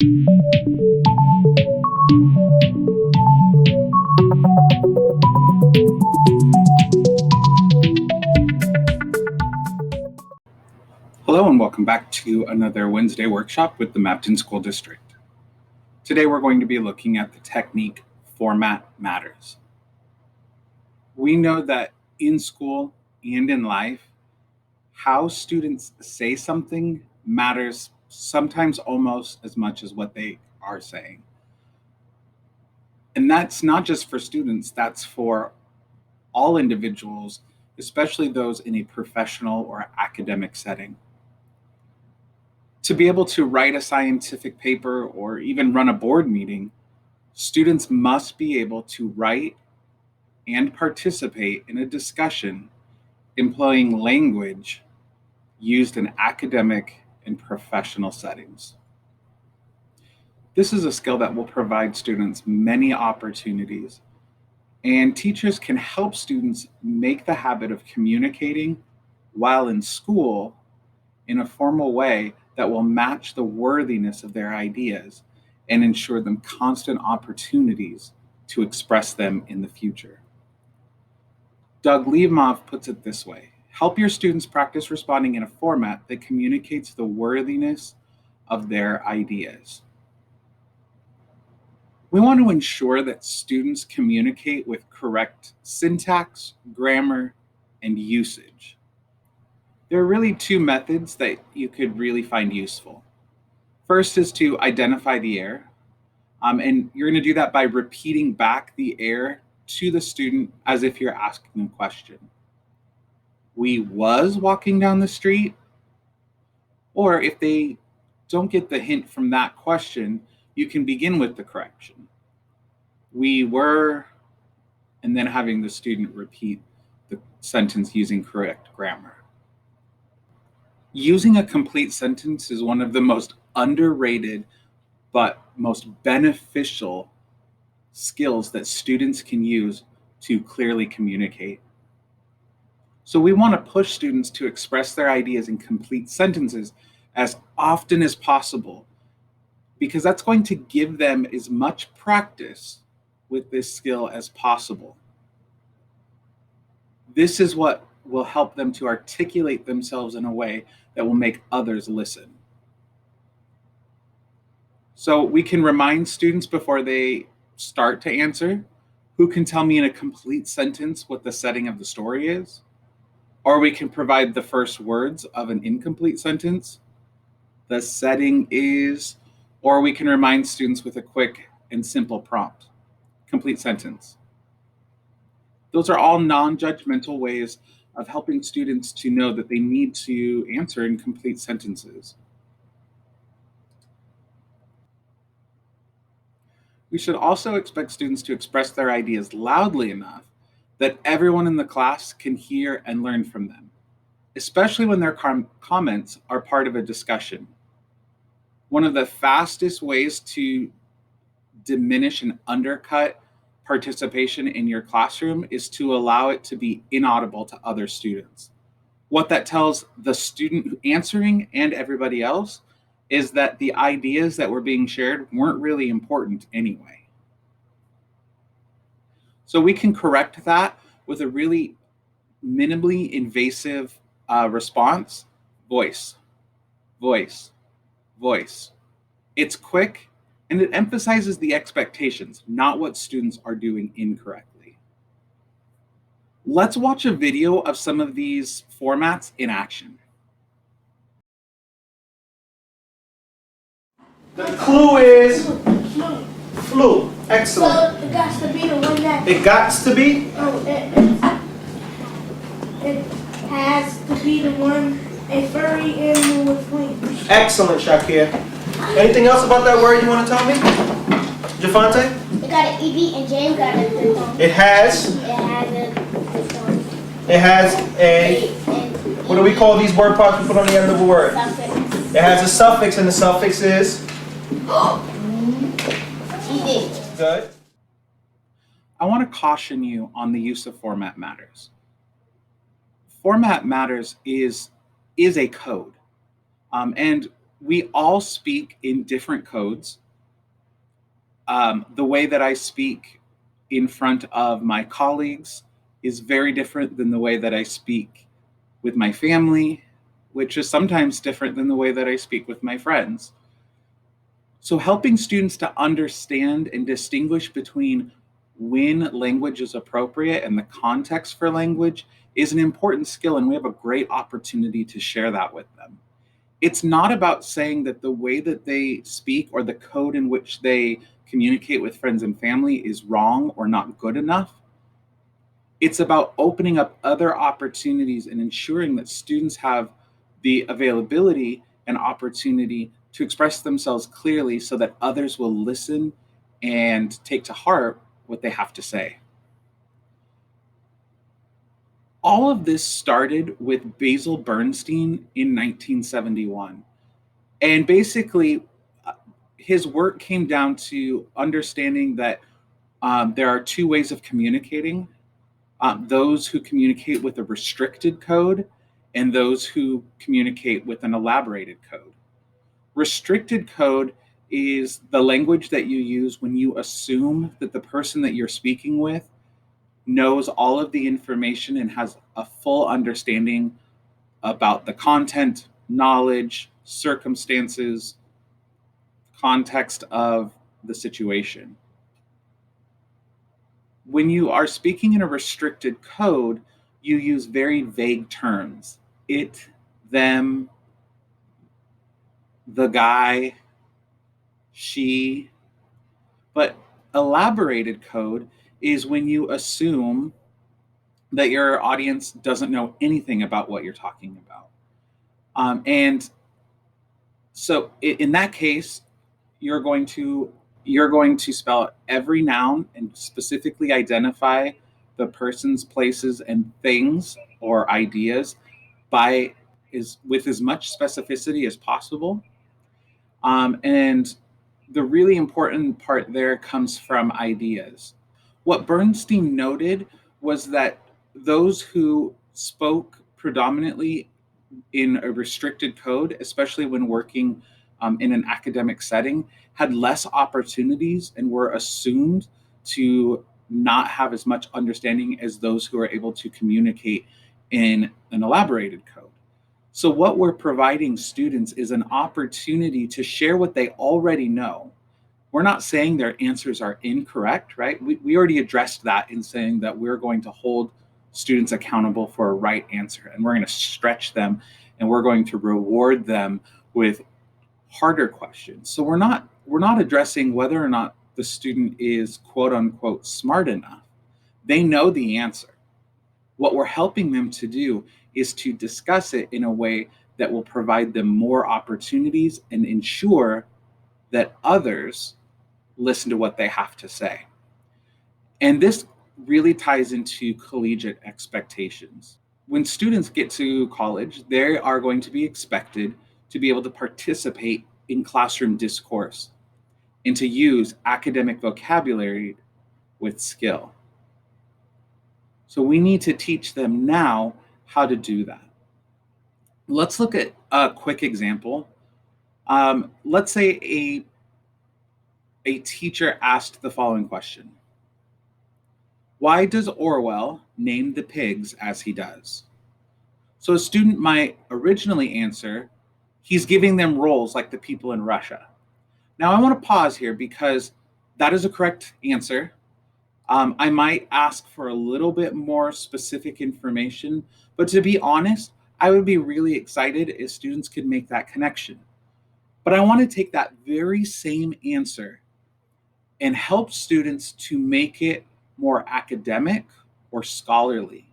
Hello and welcome back to another Wednesday workshop with the Mabton School District. Today we're going to be looking at the technique format matters. We know that in school and in life, how students say something matters sometimes almost as much as what they are saying. And that's not just for students, that's for all individuals, especially those in a professional or academic setting. To be able to write a scientific paper or even run a board meeting, students must be able to write and participate in a discussion employing language used in academic and professional settings. This is a skill that will provide students many opportunities, and teachers can help students make the habit of communicating while in school in a formal way that will match the worthiness of their ideas and ensure them constant opportunities to express them in the future. Lemov puts it this way: help your students practice responding in a format that communicates the worthiness of their ideas. We want to ensure that students communicate with correct syntax, grammar, and usage. There are really two methods that you could really find useful. First is to identify the error, and you're going to do that by repeating back the error to the student as if you're asking a question. We was walking down the street, or if they don't get the hint from that question, you can begin with the correction. We were, and then having the student repeat the sentence using correct grammar. Using a complete sentence is one of the most underrated but most beneficial skills that students can use to clearly communicate. So we want to push students to express their ideas in complete sentences as often as possible, because that's going to give them as much practice with this skill as possible. This is what will help them to articulate themselves in a way that will make others listen. So we can remind students before they start to answer, who can tell me in a complete sentence what the setting of the story is? Or we can provide the first words of an incomplete sentence. The setting is, or we can remind students with a quick and simple prompt. Complete sentence. Those are all non-judgmental ways of helping students to know that they need to answer in complete sentences. We should also expect students to express their ideas loudly enough that everyone in the class can hear and learn from them, especially when their comments are part of a discussion. One of the fastest ways to diminish and undercut participation in your classroom is to allow it to be inaudible to other students. What that tells the student answering and everybody else is that the ideas that were being shared weren't really important anyway. So we can correct that with a really minimally invasive response. Voice, voice, voice. It's quick, and it emphasizes the expectations, not what students are doing incorrectly. Let's watch a video of some of these formats in action. The clue is flu. Excellent. So it got to be the one that. It got to be? Oh, it has to be the one, a furry animal with wings. Excellent, Shakir. Anything else about that word you want to tell me? Javante? It got an EB and James got a this one. It has a, what do we call these word parts we put on the end of a word? Suffix. It has a suffix, and the suffix is? ED. Good. I want to caution you on the use of format matters. Format matters is a code. And We all speak in different codes. The way that I speak in front of my colleagues is very different than the way that I speak with my family, which is sometimes different than the way that I speak with my friends. So, helping students to understand and distinguish between when language is appropriate and the context for language is an important skill, and we have a great opportunity to share that with them. It's not about saying that the way that they speak or the code in which they communicate with friends and family is wrong or not good enough. It's about opening up other opportunities and ensuring that students have the availability and opportunity to express themselves clearly so that others will listen and take to heart what they have to say. All of this started with Basil Bernstein in 1971. And basically, his work came down to understanding that there are two ways of communicating: those who communicate with a restricted code and those who communicate with an elaborated code. Restricted code is the language that you use when you assume that the person that you're speaking with knows all of the information and has a full understanding about the content, knowledge, circumstances, context of the situation. When you are speaking in a restricted code, you use very vague terms: it, them, the guy, she. But elaborated code is when you assume that your audience doesn't know anything about what you're talking about. And so in that case, you're going to spell out every noun and specifically identify the persons, places, and things or ideas by with as much specificity as possible. And the really important part there comes from ideas. What Bernstein noted was that those who spoke predominantly in a restricted code, especially when working in an academic setting, had less opportunities and were assumed to not have as much understanding as those who are able to communicate in an elaborated code. So, what we're providing students is an opportunity to share what they already know. We're not saying their answers are incorrect, right? We already addressed that in saying that we're going to hold students accountable for a right answer, and we're going to stretch them, and we're going to reward them with harder questions. So we're not addressing whether or not the student is quote unquote smart enough. They know the answer. What we're helping them to do is to discuss it in a way that will provide them more opportunities and ensure that others listen to what they have to say. And this really ties into collegiate expectations. When students get to college, they are going to be expected to be able to participate in classroom discourse and to use academic vocabulary with skill. So we need to teach them now how to do that. Let's look at a quick example. Let's say a teacher asked the following question: why does Orwell name the pigs as he does? So a student might originally answer, he's giving them roles like the people in Russia. Now I want to pause here because that is a correct answer. I might ask for a little bit more specific information, but to be honest, I would be really excited if students could make that connection. But I want to take that very same answer and help students to make it more academic or scholarly.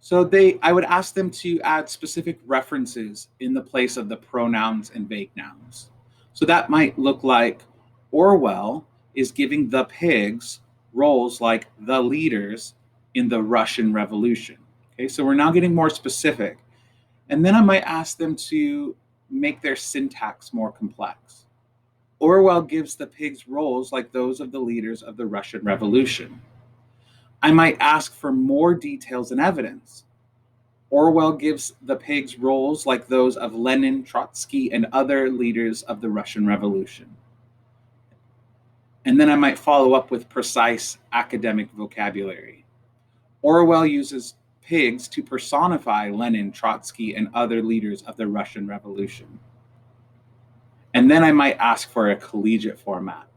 So I would ask them to add specific references in the place of the pronouns and vague nouns. So that might look like Orwell is giving the pigs roles like the leaders in the Russian Revolution. Okay, so we're now getting more specific. And then I might ask them to make their syntax more complex. Orwell gives the pigs roles like those of the leaders of the Russian Revolution. I might ask for more details and evidence. Orwell gives the pigs roles like those of Lenin, Trotsky, and other leaders of the Russian Revolution. And then I might follow up with precise academic vocabulary. Orwell uses pigs to personify Lenin, Trotsky, and other leaders of the Russian Revolution. And then I might ask for a collegiate format.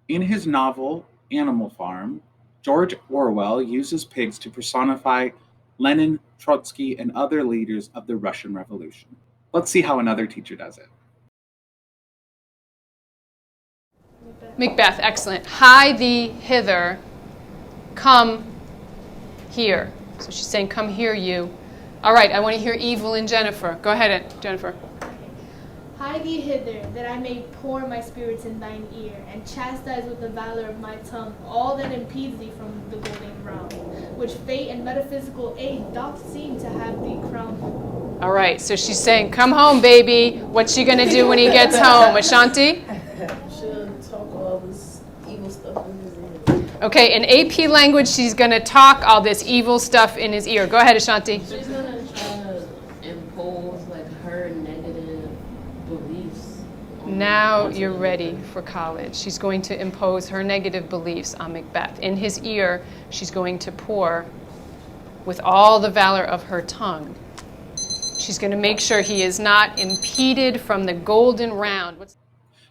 In his novel, Animal Farm, George Orwell uses pigs to personify Lenin, Trotsky, and other leaders of the Russian Revolution. Let's see how another teacher does it. Macbeth, excellent. Hie thee hither, come here. So she's saying, come here, you. All right, I want to hear Evelyn Jennifer. Go ahead, Jennifer. Hie thee hither, that I may pour my spirits in thine ear, and chastise with the valor of my tongue all that impedes thee from the golden ground, which fate and metaphysical aid doth seem to have thee crowned. All right, so she's saying, come home, baby. What's she going to do when he gets home? Ashanti? She'll talk all this evil stuff in his ear. Okay, in AP language, she's going to talk all this evil stuff in his ear. Go ahead, Ashanti. She's gonna try to impose like her negative beliefs. Now you're ready for college. She's going to impose her negative beliefs on Macbeth. In his ear, she's going to pour with all the valor of her tongue. She's going to make sure he is not impeded from the golden round.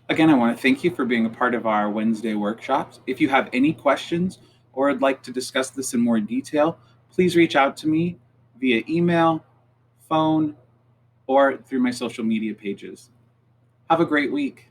Again, I want to thank you for being a part of our Wednesday workshops. If you have any questions or would like to discuss this in more detail, please reach out to me via email, phone, or through my social media pages. Have a great week.